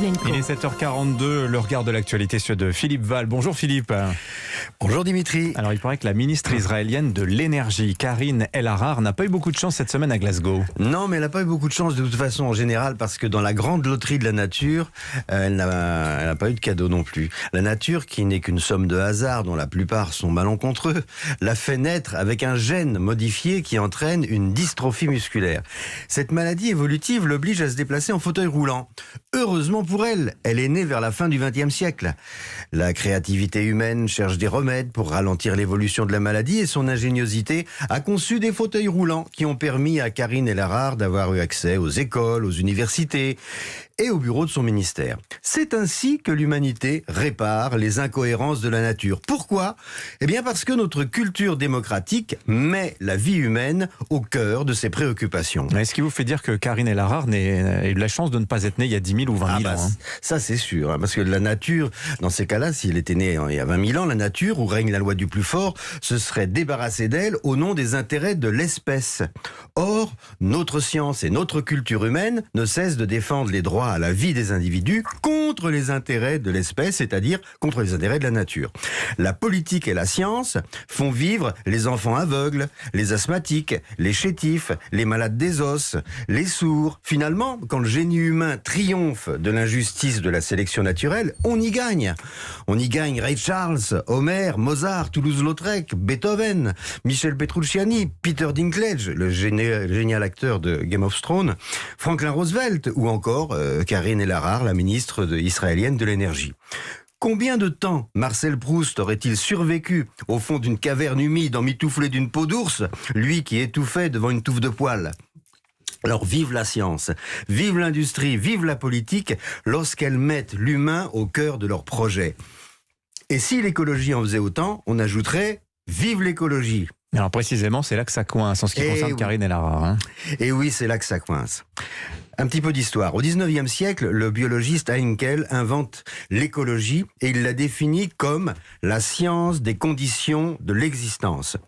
Pavlenko. Il est 7h42, le regard de l'actualité, ceux de Philippe Val. Bonjour Philippe. Bonjour Dimitri. Alors il paraît que la ministre israélienne de l'énergie, Karine El-Ahrar, n'a pas eu beaucoup de chance cette semaine à Glasgow. Non, mais elle n'a pas eu beaucoup de chance de toute façon en général, parce que dans la grande loterie de la nature, elle n'a pas eu de cadeau non plus. La nature, qui n'est qu'une somme de hasards dont la plupart sont malencontreux, l'a fait naître avec un gène modifié qui entraîne une dystrophie musculaire. Cette maladie évolutive l'oblige à se déplacer en fauteuil roulant. Heureusement pour elle, elle est née vers la fin du XXe siècle. La créativité humaine cherche des remèdes pour ralentir l'évolution de la maladie et son ingéniosité a conçu des fauteuils roulants qui ont permis à Karine El-Ahrar d'avoir eu accès aux écoles, aux universités et au bureau de son ministère. C'est ainsi que l'humanité répare les incohérences de la nature. Pourquoi ? Eh bien parce que notre culture démocratique met la vie humaine au cœur de ses préoccupations. Est-ce qui vous fait dire que Karine El-Ahrar a eu la chance de ne pas être née il y a 10 000 ou 20 000 ans Ça c'est sûr, parce que la nature, dans ces cas-là, si elle était née il y a 20 000 ans, la nature, où règne la loi du plus fort, se serait débarrassée d'elle au nom des intérêts de l'espèce. Or, notre science et notre culture humaine ne cessent de défendre les droits à la vie des individus contre les intérêts de l'espèce, c'est-à-dire contre les intérêts de la nature. La politique et la science font vivre les enfants aveugles, les asthmatiques, les chétifs, les malades des os, les sourds. Finalement, quand le génie humain triomphe de l'injustice de la sélection naturelle, on y gagne. On y gagne Ray Charles, Homer, Mozart, Toulouse-Lautrec, Beethoven, Michel Petrucciani, Peter Dinklage, le génial acteur de Game of Thrones, Franklin Roosevelt ou encore Karine El-Ahrar, la ministre israélienne de l'énergie. Combien de temps Marcel Proust aurait-il survécu au fond d'une caverne humide emmitouflé d'une peau d'ours, lui qui étouffait devant une touffe de poils ? Alors vive la science, vive l'industrie, vive la politique lorsqu'elles mettent l'humain au cœur de leurs projets. Et si l'écologie en faisait autant, on ajouterait vive l'écologie. Alors précisément, c'est là que ça coince en ce qui concerne Karine El-Ahrar. Et oui, c'est là que ça coince. Un petit peu d'histoire. Au 19e siècle, le biologiste Haenkel invente l'écologie et il la définit comme la science des conditions de l'existence.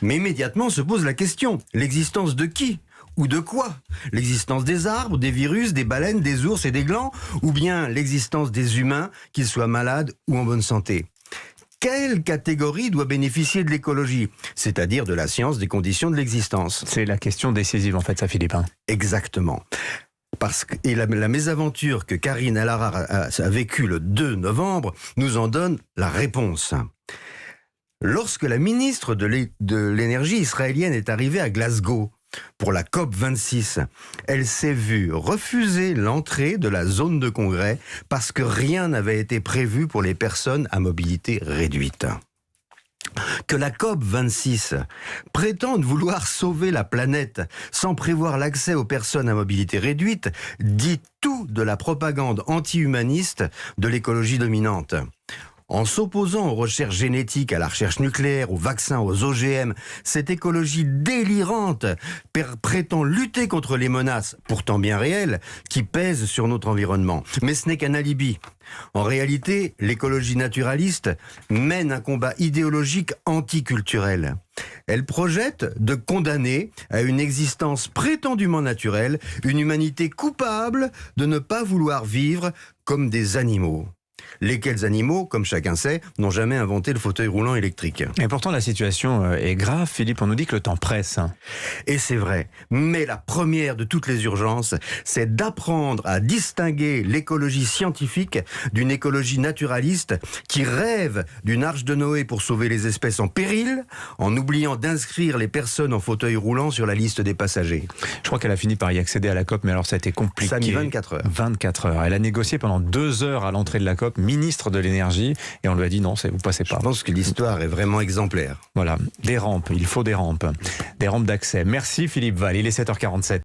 Mais immédiatement se pose la question, l'existence de qui ? Ou de quoi ? L'existence des arbres, des virus, des baleines, des ours et des glands ? Ou bien l'existence des humains, qu'ils soient malades ou en bonne santé ? Quelle catégorie doit bénéficier de l'écologie, c'est-à-dire de la science des conditions de l'existence ? C'est la question décisive en fait, ça Philippe. Exactement. Et la mésaventure que Karine El-Ahrar a vécue le 2 novembre nous en donne la réponse. Lorsque la ministre de l'énergie israélienne est arrivée à Glasgow pour la COP26, elle s'est vue refuser l'entrée de la zone de congrès parce que rien n'avait été prévu pour les personnes à mobilité réduite. Que la COP26 prétende vouloir sauver la planète sans prévoir l'accès aux personnes à mobilité réduite dit tout de la propagande anti-humaniste de l'écologie dominante. En s'opposant aux recherches génétiques, à la recherche nucléaire, aux vaccins, aux OGM, cette écologie délirante prétend lutter contre les menaces, pourtant bien réelles, qui pèsent sur notre environnement. Mais ce n'est qu'un alibi. En réalité, l'écologie naturaliste mène un combat idéologique anticulturel. Elle projette de condamner à une existence prétendument naturelle une humanité coupable de ne pas vouloir vivre comme des animaux. Lesquels animaux, comme chacun sait, n'ont jamais inventé le fauteuil roulant électrique. Et pourtant la situation est grave, Philippe, on nous dit que le temps presse. Et c'est vrai, mais la première de toutes les urgences, c'est d'apprendre à distinguer l'écologie scientifique d'une écologie naturaliste qui rêve d'une arche de Noé pour sauver les espèces en péril, en oubliant d'inscrire les personnes en fauteuil roulant sur la liste des passagers. Je crois qu'elle a fini par y accéder à la COP, mais alors ça a été compliqué. Ça a mis 24 heures. 24 heures. Elle a négocié pendant 2 heures à l'entrée de la COP, ministre de l'énergie, et on lui a dit non, vous passez pas. Je pense que l'histoire est vraiment exemplaire. Voilà, des rampes, il faut des rampes d'accès. Merci Philippe Val, il est 7h47.